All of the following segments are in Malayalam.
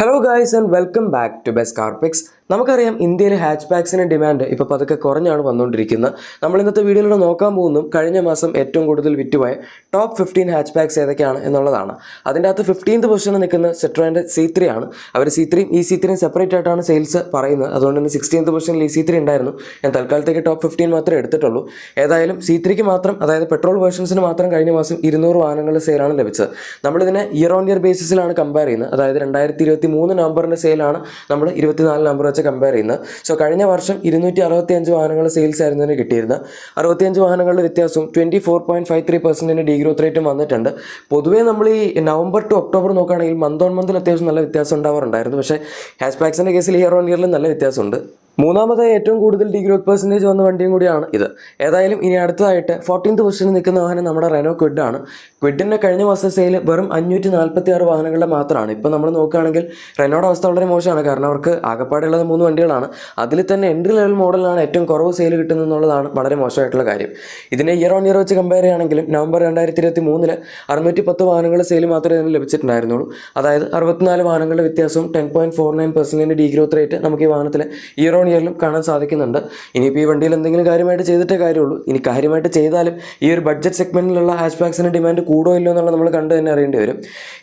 Hello guys and welcome back to best car picks. നമുക്കറിയാം ഇന്ത്യയിൽ ഹാച്ച് ബാക്സിന് ഡിമാൻഡ് ഇപ്പോൾ പതുക്കെ കുറഞ്ഞാണ് വന്നുകൊണ്ടിരിക്കുന്നത്. നമ്മൾ ഇന്നത്തെ വീഡിയോയിലൂടെ നോക്കാൻ പോകുന്നതും കഴിഞ്ഞ മാസം ഏറ്റവും കൂടുതൽ വിറ്റുപോയ ടോപ്പ് 15 ഹാച്ച് ബാക്സ് ഏതൊക്കെയാണ് എന്നുള്ളതാണ്. അതിൻ്റെ അകത്ത് 15th പൊസിഷനിൽ നിൽക്കുന്ന സെട്രോൻ്റെ C3 ആണ്. അവർ C3യും E-C3യും സെപ്പറേറ്റ് ആയിട്ടാണ് സെയിൽസ് പറയുന്നത്. അതുകൊണ്ട് തന്നെ 16th പൊസിഷനിൽ E-C3 ഉണ്ടായിരുന്നു. ഞാൻ തൽക്കാലത്തേക്ക് ടോപ്പ് 15 മാത്രമേ എടുത്തിട്ടുള്ളൂ. ഏതായാലും C3ക്ക് മാത്രം, അതായത് പെട്രോൾ വേർഷൻസിന് മാത്രം കഴിഞ്ഞ മാസം 200 വാഹനങ്ങളുടെ സെയിലാണ് ലഭിച്ചത്. നമ്മളിതിനെ ഇയർ ഓൺ ഇയർ ബേസിസിലാണ് കമ്പയർ ചെയ്യുന്നത്. അതായത് 2023 നവംബറിൻ്റെ സെയിലാണ് നമ്മൾ 24 നവംബർ വെച്ച് കമ്പയർ ചെയ്യുന്നത്. സോ കഴിഞ്ഞ വർഷം 265 വാഹനങ്ങൾ സെയിൽസ് ആയിരുന്നതിന് കിട്ടിയിരുന്നത്. 65 വാഹനങ്ങളുടെ വ്യത്യാസവും 24.53% ഡീഗ്രോത്ത് റേറ്റും വന്നിട്ടുണ്ട്. പൊതുവേ നമ്മൾ ഈ നവംബർ ടു ഒക്ടോബർ നോക്കുകയാണെങ്കിൽ മന്ത് ഓൺ മന്തിൽ അത്യാവശ്യം നല്ല വ്യത്യാസം ഉണ്ടാവാറുണ്ടായിരുന്നു. പക്ഷേ ഹാച്ച് ബാക്സിൻ്റെ കേസിൽ ഇയർ ഓൺ ഇയറിൽ നല്ല വ്യത്യാസമുണ്ട്. മൂന്നാമതായി ഏറ്റവും കൂടുതൽ ഡീഗ്രോത്ത് പെർസെൻറ്റേജ് വന്ന വണ്ടിയും കൂടിയാണ് ഇത്. ഏതായാലും ഇനി അടുത്തതായിട്ട് 14th പൊസിഷനിൽ നിൽക്കുന്ന വാഹനം നമ്മുടെ റെനോ ക്വിഡ് ആണ്. ക്വിഡിൻ്റെ കഴിഞ്ഞ മാസം സെയിൽ വെറും 546 വാഹനങ്ങളുടെ മാത്രമാണ്. ഇപ്പോൾ നമ്മൾ നോക്കുകയാണെങ്കിൽ റെനോയുടെ അവസ്ഥ വളരെ മോശമാണ്. കാരണം അവർക്ക് ആകെപ്പാടുള്ളത് 3 വണ്ടികളാണ്. അതിൽ തന്നെ എൻട്രി ലെവൽ മോഡലാണ് ഏറ്റവും കുറവ് സെയിൽ കിട്ടുന്നത് എന്നുള്ളതാണ് വളരെ മോശമായിട്ടുള്ള കാര്യം. ഇതിനെ ഇയർ ഓൺ ഇയർ വെച്ച് കമ്പയർ ചെയ്യുകയാണെങ്കിലും നവംബർ 2023 610 വാഹനങ്ങളുടെ സെയിൽ മാത്രമേ ഇതിന് ലഭിച്ചിട്ടുണ്ടായിരുന്നുള്ളൂ. അതായത് 64 വാഹനങ്ങളുടെ വ്യത്യാസവും 10.49% ഡീഗ്രോത്ത് റേറ്റ് നമുക്ക് ഈ വാഹനത്തിൽ ഇയർ ഓൺ ഇയറിലും കാണാൻ സാധിക്കുന്നുണ്ട്. ഇനിയിപ്പോൾ ഈ വണ്ടിയിൽ എന്തെങ്കിലും കാര്യമായിട്ട് ചെയ്തിട്ടേ കാര്യമുള്ളൂ. ഇനി കാര്യമായിട്ട് ചെയ്താലും ഈ ഒരു ബഡ്ജറ്റ് സെഗ്മെൻറ്റിലുള്ള ഹാച്ച് ബാക്സിന് ഡിമാൻഡ് കൂടോ ഇല്ലോ എന്നുള്ളത് നമ്മൾ കണ്ടു തന്നെ അറിയേണ്ടി വരും.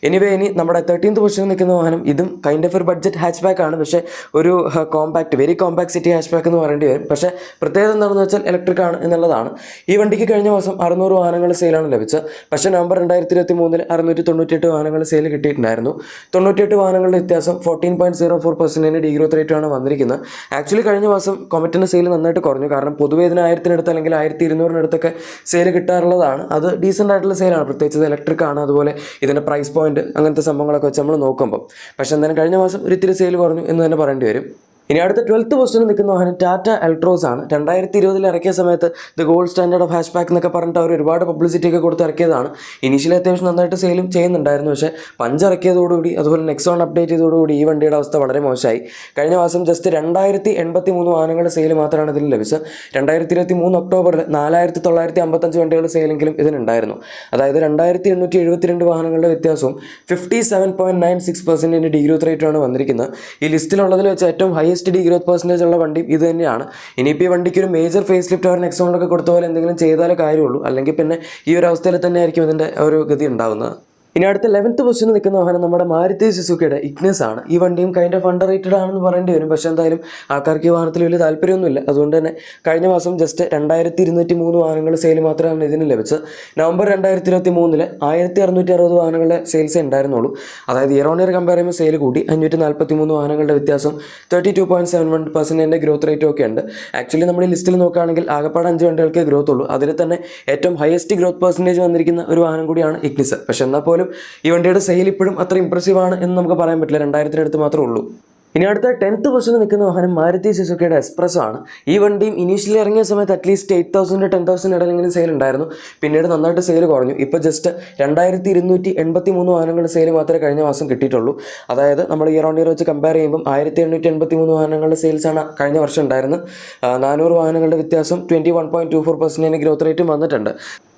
ഇനി നമ്മുടെ 13th പൊസിഷനിൽ നിൽക്കുന്ന വാഹനം ഇതും കൈൻഡ് ഓഫ് ഒരു ബഡ്ജറ്റ് ഹാച്ച് ബാക്ക് ആണ്. പക്ഷേ ഒരു very compact city hatch back എന്ന് പറയേണ്ടി വരും. പക്ഷേ പ്രത്യേകത എന്താണെന്ന് വെച്ചാൽ ഇലക്ട്രിക് ആണ് എന്നുള്ളതാണ്. ഈ വണ്ടിക്ക് കഴിഞ്ഞ മാസം 600 വാഹനങ്ങൾ സെയിലാണ് ലഭിച്ചത്. പക്ഷേ നവംബർ 2023 698 വാഹനങ്ങൾ സെയിൽ കിട്ടിയിട്ടുണ്ടായിരുന്നു. 98 വാഹനങ്ങളുടെ വ്യത്യാസം 14.04% ഡീഗ്രോത്ത് റേറ്റാണ് വന്നിരിക്കുന്നത്. ആക്ച്വലി കഴിഞ്ഞ മാസം കൊമറ്റിൻ്റെ സെയിൽ നന്നായിട്ട് കുറഞ്ഞു. കാരണം പൊതുവേ ഇതിന് 1000-ന് അല്ലെങ്കിൽ 1200-ന് സെയിൽ കിട്ടാറുള്ളതാണ്. അത് ഡീസൻ്റ് ആയിട്ടുള്ള സെയിലാണ്. പ്രത്യേകിച്ച് ഇത് ഇലക്ട്രിക് ആണ്. അതുപോലെ ഇതിൻ്റെ പ്രൈസ് പോയിന്റ് അങ്ങനത്തെ സംഭവങ്ങളൊക്കെ വെച്ച് നമ്മൾ നോക്കുമ്പോൾ. പക്ഷേ എന്തായാലും കഴിഞ്ഞ മാസം ഒരിത്തിരി സെയിൽ കുറഞ്ഞു എന്ന് തന്നെ പറയേണ്ടി വരും. ഇനി അടുത്ത 12th പൊസിഷനിൽ നിൽക്കുന്ന വാഹനം ടാറ്റ എൽട്രോസ് ആണ്. 2020 ഇറക്കിയ സമയത്ത് the gold standard of hatch back എന്നൊക്കെ പറഞ്ഞിട്ട് അവർ ഒരുപാട് പബ്ലിസിറ്റി ഒക്കെ കൊടുത്ത് ഇറക്കിയതാണ്. ഇനീഷ്യലി അത്യാവശ്യം നന്നായിട്ട് സെയിലും ചെയ്യുന്നുണ്ടായിരുന്നു. പക്ഷേ പഞ്ച് ഇറക്കിയതോടുകൂടി അതുപോലെ നെക്സോൺ അപ്ഡേറ്റ് ചെയ്തതോടുകൂടി ഈ വണ്ടിയുടെ അവസ്ഥ വളരെ മോശമായി. കഴിഞ്ഞ മാസം ജസ്റ്റ് 2083 വാഹനങ്ങളുടെ സെയിൽ മാത്രമാണ് ഇതിൽ ലഭിച്ചത്. 2023 ഒക്ടോബറിൽ 4955 വണ്ടികളുടെ സെയിലെങ്കിലും ഇതിനുണ്ടായിരുന്നു. അതായത് 2872 വാഹനങ്ങളുടെ വ്യത്യാസവും 57.96% ഡീഗ്രോത്ത് റേറ്റാണ് വന്നിരിക്കുന്നത്. ഈ ലിസ്റ്റിലുള്ളതിൽ വെച്ച് ഏറ്റവും ഡീഗ്രോത്ത് പെർസെൻറ്റേജ് ഉള്ള വണ്ടി ഇത് തന്നെയാണ്. ഇനിയിപ്പോൾ ഈ വണ്ടിക്ക് ഒരു മേജർ ഫേസ് ലിഫ്റ്റ് അവർ നെക്സോണിലൊക്കെ കൊടുത്ത പോലെ എന്തെങ്കിലും ചെയ്താലേ കാര്യമുള്ളൂ. അല്ലെങ്കിൽ പിന്നെ ഈ ഒരു അവസ്ഥയിൽ തന്നെ ആയിരിക്കും ഇതിൻ്റെ ഒരു ഗതി ഉണ്ടാകുന്നത്. ഇനി അടുത്ത 11th പൊസിഷനിൽ നിൽക്കുന്ന വാഹനം നമ്മുടെ മാരുതി സുസുക്കിയുടെ ഇഗ്നിസ് ആണ്. ഈ വണ്ടിയും കൈൻഡ് ഓഫ് അണ്ടർ റേറ്റഡ് ആണെന്ന് പറയേണ്ടി വരും. പക്ഷേ എന്തായാലും ആൾക്കാർക്ക് ഈ വാഹനത്തിൽ വലിയ താല്പര്യമൊന്നുമില്ല. അതുകൊണ്ട് തന്നെ കഴിഞ്ഞ മാസം ജസ്റ്റ് 2203 വാഹനങ്ങൾ സെയിൽ മാത്രമാണ് ഇതിന് ലഭിച്ചത്. നവംബർ 2023 1660 വാഹനങ്ങളുടെ സെയിൽസേ ഉണ്ടായിരുന്നുള്ളൂ. അതായത് ഇയർ ഓൺ ഇയർ കമ്പയർ ചെയ്യുമ്പോൾ സെയിൽ കൂടി 543 വാഹനങ്ങളുടെ വ്യത്യാസം 32.71% ഗ്രോത്ത് റേറ്റും ഒക്കെ ഉണ്ട്. ആക്ച്വലി നമ്മൾ ഈ ലിസ്റ്റിൽ നോക്കുകയാണെങ്കിൽ ആകെപ്പാട് 5 വണ്ടികൾക്ക് ഗ്രോത്ത് ഉള്ളൂ. അതിൽ തന്നെ ഏറ്റവും ഹയസ്റ്റ് ഗ്രോത്ത് പെർസെൻറ്റേജ് വന്നിരിക്കുന്ന ഒരു വാഹനം കൂടിയാണ് ഇഗ്നിസ്. പക്ഷേ എന്നാൽ പോലും ഈ വണ്ടിയുടെ സെയിൽ ഇപ്പോഴും അത്ര ഇംപ്രസീവ് ആണ് എന്ന് നമുക്ക് പറയാൻ പറ്റില്ല. 2000-ന് അടുത്ത് മാത്രമേ ഉള്ളൂ. ഇനി അടുത്ത 10th പൊസിഷനിൽ നിൽക്കുന്ന വാഹനം മാരുതി സുസുക്കിയുടെ എക്സ്പ്രസ് ആണ്. ഈ വണ്ടിയും ഇനീഷ്യലി ഇറങ്ങിയ സമയത്ത് അറ്റ്ലീസ്റ്റ് 8000-10,000 ഇടയിലെങ്കിലും സെയിൽ ഉണ്ടായിരുന്നു. പിന്നീട് നന്നായിട്ട് സെയിൽ കുറഞ്ഞു. ഇപ്പോൾ ജസ്റ്റ് 2283 വാഹനങ്ങളുടെ സെയിൽ മാത്രമേ കഴിഞ്ഞ മാസം കിട്ടിയിട്ടുള്ളൂ. അതായത് നമ്മൾ ഇയർ ഓൺ ഇയർ വെച്ച് കമ്പയർ ചെയ്യുമ്പോൾ 1883 വാഹനങ്ങളുടെ സെയിൽസാണ് കഴിഞ്ഞ വർഷം ഉണ്ടായിരുന്നത്. 400 വാഹനങ്ങളുടെ വ്യത്യാസം 21.24% ഗ്രോത്ത് റേറ്റും വന്നിട്ടുണ്ട്.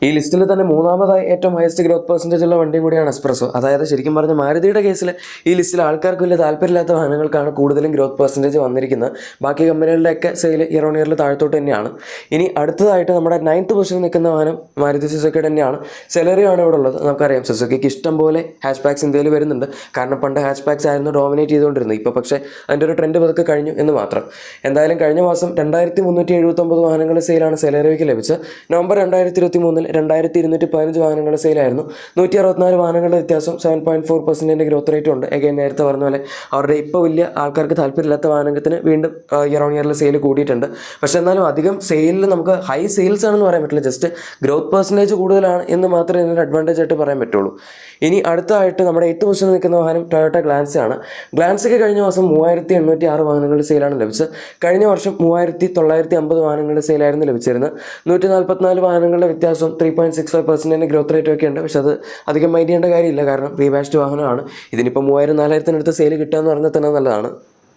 ഈ ലിസ്റ്റിൽ തന്നെ മൂന്നാമതായി ഏറ്റവും ഹയസ്റ്റ് ഗ്രോത്ത് പെർസെൻറ്റേജ് ഉള്ള വണ്ടിയും കൂടിയാണ് എക്സ്പ്രസോ. അതായത് ശരിക്കും പറഞ്ഞ മാരുതിയുടെ കേസിൽ ഈ ലിസ്റ്റിൽ ആൾക്കാർക്ക് വലിയ താല്പര്യമില്ലാത്ത വാഹനങ്ങൾക്കാണ് കൂടുതലും ഗ്രോത്ത് പെർസെൻറ്റേജ് വന്നിരിക്കുന്നത്. ബാക്കി കമ്പനികളുടെയൊക്കെ സെയിൽ ഇയർ ഓൺ ഇയറിൽ താഴത്തോട്ട് തന്നെയാണ്. ഇനി അടുത്തതായിട്ട് നമ്മുടെ 9th പൊസിഷനിൽ നിൽക്കുന്ന വാഹനം മാരുതി സുസുക്കിയുടെ തന്നെയാണ്. സെലറിയാണ് ഇവിടെ ഉള്ളത്. നമുക്കറിയാം സുസുക്കിക്ക് ഇഷ്ടം പോലെ ഹാച്ച് ബാക്സ് ഇന്ത്യയിൽ വരുന്നുണ്ട്. കാരണം പണ്ട് ഹാച്ച് ബാക്സ് ആയിരുന്നു ഡോമിനേറ്റ് ചെയ്തുകൊണ്ടിരുന്നത്. ഇപ്പോൾ പക്ഷേ അതിൻ്റെ ഒരു ട്രെൻഡ് പതുക്കെ കഴിഞ്ഞു എന്ന് മാത്രം. എന്തായാലും കഴിഞ്ഞ മാസം 2379 വാഹനങ്ങളുടെ സെയിലാണ് സെലറിക്ക് ലഭിച്ചത്. നവംബർ 2023 2215 വാഹനങ്ങളുടെ സെയിലായിരുന്നു. 164 വാഹനങ്ങളുടെ വ്യത്യാസം 7.4% ഗ്രോത്ത് റേറ്റും ഉണ്ട്. എഗൈൻ നേരത്തെ പറഞ്ഞ പോലെ അവരുടെ ഇപ്പോൾ വലിയ ആൾക്കാർക്ക് താല്പര്യമില്ലാത്ത വാഹനത്തിന് വീണ്ടും ഇയർ ഓൺ ഇയറിൽ സെയിൽ കൂടിയിട്ടുണ്ട്. പക്ഷേ എന്നാലും അധികം സെയിലിൽ നമുക്ക് ഹൈ സെയിൽസ് ആണെന്ന് പറയാൻ പറ്റില്ല. ജസ്റ്റ് ഗ്രോത്ത് പെർസെൻറ്റേജ് കൂടുതലാണ് എന്ന് മാത്രമേ ഇതിനൊരു അഡ്വാൻറ്റേജ് ആയിട്ട് പറയാൻ പറ്റുള്ളൂ. ഇനി അടുത്തതായിട്ട് നമ്മുടെ 8th പൊസിഷനിൽ നിൽക്കുന്ന വാഹനം ടൊയോട്ട ഗ്ലാൻസ് ആണ്. ഗ്ലാൻസയ്ക്ക് കഴിഞ്ഞ മാസം 3806 വാഹനങ്ങളുടെ സെയിലാണ് ലഭിച്ചത്. കഴിഞ്ഞ വർഷം 3950 വാഹനങ്ങളുടെ സെയിലായിരുന്നു ലഭിച്ചിരുന്നത്. 144 വാഹനങ്ങളുടെ വ്യത്യാസം 3.65% ഗ്രോത്ത് റേറ്റ് ഒക്കെ ഉണ്ട്. പക്ഷേ അത് അധികം മൈൻഡ് ചെയ്യേണ്ട കാര്യമില്ല. കാരണം റീബാഷ്ഡ് വാഹനമാണ്. ഇതിനിപ്പോൾ 3000-4000-ന് അടുത്ത് സെയിൽ കിട്ടുക എന്ന് പറഞ്ഞാൽ തന്നെ നല്ലതാണ്.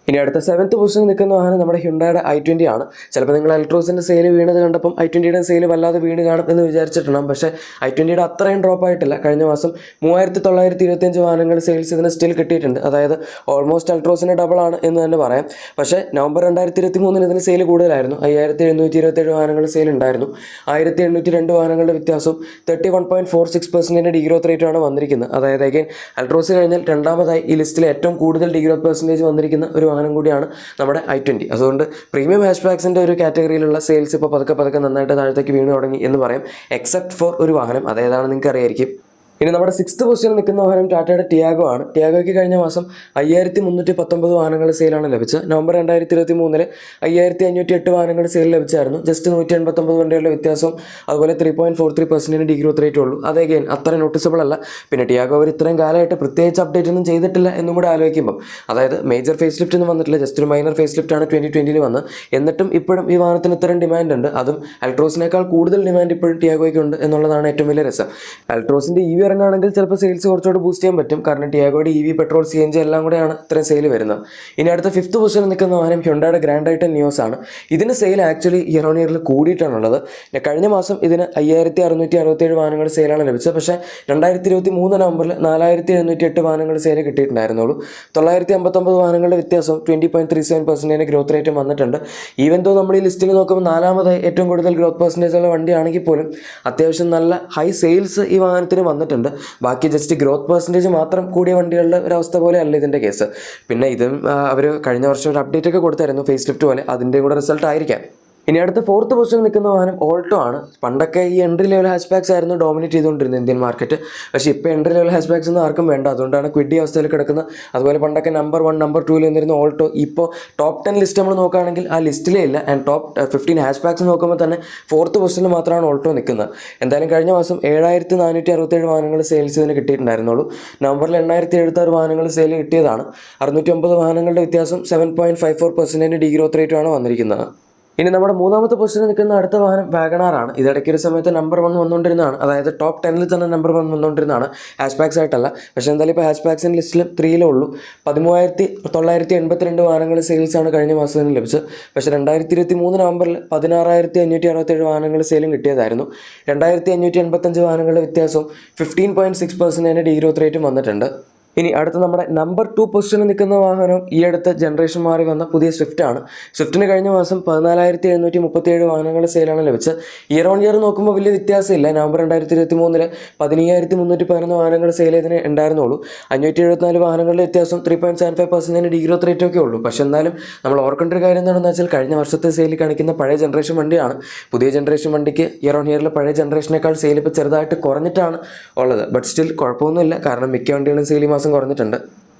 ഇനി അടുത്ത 7th പൊസിഷനിൽ നിൽക്കുന്ന വാഹനം നമ്മുടെ ഹ്യുണ്ടായുടെ i20 ആണ്. ചിലപ്പോൾ നിങ്ങൾ എലക്ട്രോസിൻ്റെ സെയിൽ വീണത് കണ്ടപ്പം i20യുടെ സെയിൽ വല്ലാതെ വീണ് കാണും എന്ന് വിചാരിച്ചിട്ടുണ്ടാകും. പക്ഷേ i20യുടെ അത്രയും ഡ്രോപ്പ് ആയിട്ടില്ല. കഴിഞ്ഞ മാസം 3925 വാഹനങ്ങൾ സെയിൽസ് ഇതിന് സ്റ്റിൽ കിട്ടിയിട്ടുണ്ട്. അതായത് ഓൾമോസ്റ്റ് എലക്ട്രോസിന് ഡബിൾ ആണ് എന്ന് തന്നെ പറയാം. പക്ഷേ നവംബർ 2023 ഇതിന് സെയിൽ കൂടുതലായിരുന്നു. 5727 വാഹനങ്ങൾ സെയിൽ ഉണ്ടായിരുന്നു. 1802 വാഹനങ്ങളുടെ വ്യത്യാസവും 31.46% ഡീഗ്രോത്ത് റേറ്റ് ആണ് വന്നിരിക്കുന്നത്. അതായത് അഗൈൻ എലക്ട്രോസ് കഴിഞ്ഞാൽ രണ്ടാമതായി ഈ ലിസ്റ്റിൽ ഏറ്റവും കൂടുതൽ ഡീഗ്രോത്ത് പെർസെൻറ്റേജ് വന്നിരിക്കുന്ന ഒരു വാഹനം കൂടിയാണ് നമ്മുടെ i20. അതുകൊണ്ട് പ്രീമിയം ഹാഷ് ബാക്സിൻ്റെ ഒരു കാറ്റഗറിയിലുള്ള സെയിൽസ് ഇപ്പോൾ പതുക്കെ നന്നായിട്ട് താഴത്തേക്ക് വീണ് തുടങ്ങി എന്ന് പറയും. എക്സെപ്റ്റ് ഫോർ ഒരു വാഹനം, അതേതാണ് നിങ്ങൾക്ക് അറിയായിരിക്കും. ഇനി നമ്മുടെ 6th പൊസിഷനിൽ നിൽക്കുന്ന വാഹനം ടാറ്റയുടെ ടിയാഗോ ആണ്. ടിയാഗോയ്ക്ക് കഴിഞ്ഞ മാസം 5319 വാഹനങ്ങൾ സെയിലാണ് ലഭിച്ചത്. നവംബർ 2023 5508 വാഹനങ്ങൾ സെയിൽ ലഭിച്ചായിരുന്നു. ജസ്റ്റ് 189 വണ്ടികളുടെ വ്യത്യാസവും അതുപോലെ 3.43% ഡീഗ്രോത്ത് റേറ്റ് ഉള്ളൂ. അത് അഗൈൻ അത്ര നോട്ടീസബിൾ അല്ല. പിന്നെ ടിയാഗോ അവർ ഇത്രയും കാലമായിട്ട് പ്രത്യേകിച്ച് അപ്ഡേറ്റ് ഒന്നും ചെയ്തിട്ടില്ല എന്നും കൂടെ ആലോചിക്കുമ്പോൾ, അതായത് മേജർ ഫേസ് ലിഫ്റ്റ് ഒന്നും വന്നിട്ടില്ല, ജസ്റ്റ് ഒരു മൈനർ ഫേസ് ലിഫ്റ്റാണ് 2020 വന്നത്. എന്നിട്ടും ഇപ്പോഴും ഈ വാഹനത്തിന് ഇത്രയും ഡിമാൻഡ് ഉണ്ട്. അതും എലക്ട്രോസിനേക്കാൾ കൂടുതൽ ഡിമാൻഡ് ഇപ്പോഴും ടിയാഗോയ്ക്ക് ഉണ്ട് എന്നുള്ളതാണ് ഏറ്റവും വലിയ രസം. എലക്ട്രോസിൻ്റെ ഇറങ്ങുകയാണെങ്കിൽ ചിലപ്പോൾ സെയിൽസ് കുറച്ചുകൂടി ബൂസ്റ്റ് ചെയ്യാൻ പറ്റും. കാരണം ടിയാഗോയുടെ EV പെട്രോൾ CNG എല്ലാം കൂടെയാണ് ഇത്രയും സെയിൽ വരുന്നത്. ഇനി അടുത്ത 5th പൊസിഷനിൽ നിൽക്കുന്ന വാഹനം ഹ്യുണ്ടായുടെ ഗ്രാൻഡ് ഐറ്റൻ നിയോസ് ആണ്. ഇതിന് സെയിൽ ആക്ച്വലി ഇയർ ഓൺ ഇയറിൽ കൂടിയിട്ടാണുള്ളത്. കഴിഞ്ഞ മാസം ഇതിന് 5667 വാഹനങ്ങൾ സെയിലാണ് ലഭിച്ചത്. പക്ഷേ 2023 നവംബറിൽ 4708 വാഹനങ്ങൾ സെയിൽ കിട്ടിയിട്ടുണ്ടായിരുന്നുള്ളൂ. 959 വാഹനങ്ങളുടെ വ്യത്യാസം 20.37% ഗ്രോത്ത് റേറ്റും വന്നിട്ടുണ്ട്. ഈവൻ ദോ നമ്മൾ ഈ ലിസ്റ്റിൽ നോക്കുമ്പോൾ നാലാമതായി ഏറ്റവും കൂടുതൽ ഗ്രോത്ത് പെർസെൻറ്റേജ് ഉള്ള വണ്ടിയാണെങ്കിൽ പോലും അത്യാവശ്യം നല്ല ഹൈ സെയിൽസ് ഈ വാഹനത്തിന് വന്നിട്ടുണ്ട്. ബാക്കി ജസ്റ്റ് ഗ്രോത്ത് പെർസെൻറ്റേജ് മാത്രം കൂടിയ വണ്ടികളുടെ ഒരവസ്ഥ പോലെ അല്ല ഇതിൻ്റെ കേസ്. പിന്നെ ഇതും അവർ കഴിഞ്ഞ വർഷം ഒരു അപ്ഡേറ്റ് ഒക്കെ കൊടുത്തായിരുന്നു, ഫേസ് ലിഫ്റ്റ് പോലെ. അതിൻ്റെയും കൂടെ റിസൾട്ട് ആയിരിക്കാം. ഇനി അടുത്ത 4th പൊസിഷനിൽ നിൽക്കുന്ന വാഹനം ഓൾട്ടോ ആണ്. പണ്ടൊക്കെ ഈ എൻട്രി ലെവൽ ഹാഷ് ബാക്സ് ആയിരുന്നു ഡോമിനേറ്റ് ചെയ്തുകൊണ്ടിരുന്നത് ഇന്ത്യൻ മാർക്കറ്റ്. പക്ഷേ ഇപ്പോൾ എൻട്രി ലെവൽ ഹാഷ് ബാക്സ് ഒന്നും ആർക്കും വേണ്ട. അതുകൊണ്ടാണ് ക്വിഡി അവസ്ഥയിൽ കിടക്കുന്നത്. അതുപോലെ പണ്ടൊക്കെ നമ്പർ 1 നമ്പർ 2 എന്നിരുന്ന ഓൾട്ടോ ഇപ്പോൾ ടോപ്പ് 10 ലിസ്റ്റ് നമ്മൾ നോക്കുകയാണെങ്കിൽ ആ ലിസ്റ്റിലേ ഇല്ല. ആൻഡ് ടോപ്പ് 15 ഹാഷ് ബാക്സ് നോക്കുമ്പോൾ തന്നെ 4th പൊസിഷനിൽ മാത്രമാണ് ഓൾട്ടോ നിൽക്കുന്നത്. എന്തായാലും കഴിഞ്ഞ മാസം 7467 വാഹനങ്ങൾ സെയിൽസ് ഇതിന് കിട്ടിയിട്ടുണ്ടായിരുന്നുള്ളൂ. നവംബറിൽ 8076 വാഹനങ്ങൾ സെയിൽ കിട്ടിയതാണ്. 609 വാഹനങ്ങളുടെ വ്യത്യാസം 7.54% ഡീഗ്രോത്ത് റേറ്റുമാണ് വന്നിരിക്കുന്നത്. ഇനി നമ്മുടെ 3ാമത്തെ പൊസിഷനിൽ നിൽക്കുന്ന അടുത്ത വാഹനം വാഗണാർ ആണ്. ഇതിടയ്ക്ക് ഒരു സമയത്ത് നമ്പർ 1 വന്നുകൊണ്ടിരുന്നതാണ്. അതായത് ടോപ്പ് 10 തന്നെ നമ്പർ 1 വന്നുകൊണ്ടിരുന്നതാണ്, ഹാഷ് ബാക്സ് ആയിട്ടല്ല. പക്ഷേ എന്തായാലും ഇപ്പോൾ ഹാഷ് ബാക്സിൻ്റെ ലിസ്റ്റിൽ 3 ഉള്ളൂ. 13982 വാഹനങ്ങൾ സെയിൽസാണ് കഴിഞ്ഞ മാസത്തിന് ലഭിച്ചത്. പക്ഷേ 2023 നവംബറിൽ 16567 വാഹനങ്ങൾ സെയിലും കിട്ടിയതായിരുന്നു. 2585 വാഹനങ്ങളുടെ വ്യത്യാസവും 15.6% ഡീഗ്രോത്ത് റേറ്റും വന്നിട്ടുണ്ട്. ഇനി അടുത്ത നമ്മുടെ നമ്പർ 2 പൊസിഷനിൽ നിൽക്കുന്ന വാഹനം ഈ അടുത്ത ജനറേഷൻ മാറി വന്ന പുതിയ സ്വിഫ്റ്റ് ആണ്. സ്വിഫ്റ്റിന് കഴിഞ്ഞ മാസം 14737 വാഹനങ്ങൾ സെയിലാണ് ലഭിച്ചത്. ഇയർ ഓൺ ഇയർ നോക്കുമ്പോൾ വലിയ വ്യത്യാസമില്ല. നവംബർ 2023 15311 വാഹനങ്ങൾ സെയിൽ ചെയ്തതിന് ഉണ്ടായിരുന്നുള്ളൂ. 574 വാഹനങ്ങളുടെ വ്യത്യാസം 3.75% ഡീഗ്രോത്ത് റേറ്റ് ഒക്കെ ഉള്ളൂ. പക്ഷേ എന്നാലും നമ്മൾ ഓർക്കേണ്ട ഒരു കാര്യം എന്താണെന്ന് വെച്ചാൽ കഴിഞ്ഞ വർഷത്തെ സെയിൽ കാണിക്കുന്ന പഴയ ജനറേഷൻ വണ്ടിയാണ്. പുതിയ ജനറേഷൻ വണ്ടിക്ക് ഇയർ ഓൺ ഇയറിൽ പഴയ ജനറേഷനേക്കാൾ സെയിൽ ഇപ്പോൾ ചെറുതായിട്ട് കുറഞ്ഞിട്ടാണ് ഉള്ളത്. ബട്ട് സ്റ്റിൽ കുഴപ്പമൊന്നുമില്ല, കാരണം മിക്ക വണ്ടികളും സെയിൽ ഈ മാസം കുറഞ്ഞിട്ടുണ്ട്.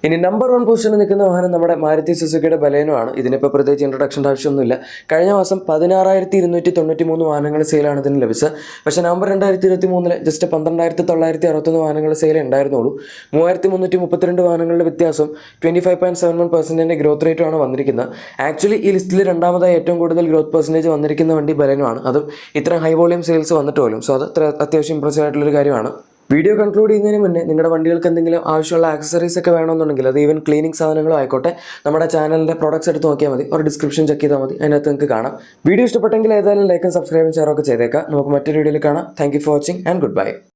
ഇനി നമ്പർ 1 പൊസിഷനിൽ നിൽക്കുന്ന വാഹനം നമ്മുടെ മാരുതി സുസുക്കിയുടെ ബലേനോ ആണ്. ഇതിനിപ്പോൾ പ്രത്യേകിച്ച് ഇൻട്രൊഡക്ഷൻ്റെ ആവശ്യമൊന്നുമില്ല. കഴിഞ്ഞ മാസം 16293 വാഹനങ്ങൾ സെയിലാണ് ഇതിന് ലഭിച്ചത്. പക്ഷേ നവംബർ 2023 ജസ്റ്റ് 12961 വാഹനങ്ങൾ സെയിൽ ഉണ്ടായിരുന്നുള്ളൂ. 3332 വാഹനങ്ങളുടെ വ്യത്യാസം 25.71% ഗ്രോത്ത് റേറ്റുമാണ് വന്നിരിക്കുന്നത്. ആക്ച്വലി ഈ ലിസ്റ്റിൽ രണ്ടാമതായി ഏറ്റവും കൂടുതൽ ഗ്രോത്ത് പെർസെൻറ്റേജ് വന്നിരിക്കുന്ന വണ്ടി ബലേനോ ആണ്. അതും ഇത്രയും ഹൈ വോളിയം സെയിൽസ് വന്നിട്ട് പോലും. സോ അത് അത്യാവശ്യം ഇംപ്രസീവ് ആയിട്ടുള്ളൊരു കാര്യമാണ്. വീഡിയോ കൺക്ലൂഡ് ചെയ്യുന്നതിന് മുന്നേ നിങ്ങളുടെ വണ്ടികൾക്ക് എന്തെങ്കിലും ആവശ്യമുള്ള ആക്സസറീസ് ഒക്കെ വേണമെന്നുണ്ടെങ്കിൽ, അത് ഈവൻ ക്ലീനിങ് സാധനങ്ങളും ആയിക്കോട്ടെ, നമ്മുടെ ചാനലിൻ്റെ പ്രോഡക്റ്റ്സ് എടുത്ത് നോക്കിയാൽ മതി. ഒരു ഡിസ്ക്രിപ്ഷൻ ചെക്ക് ചെയ്താൽ മതി, അതിനകത്ത് നിങ്ങൾക്ക് കാണാം. വീഡിയോ ഇഷ്ടപ്പെട്ടെങ്കിൽ ഏതായാലും ലൈക്കും സബ്സ്ക്രൈബും ഷെയറൊക്കെ ചെയ്തേക്കാം. നമുക്ക് മറ്റൊരു വീഡിയോയിൽ കാണാം. Thank you for watching and good bye.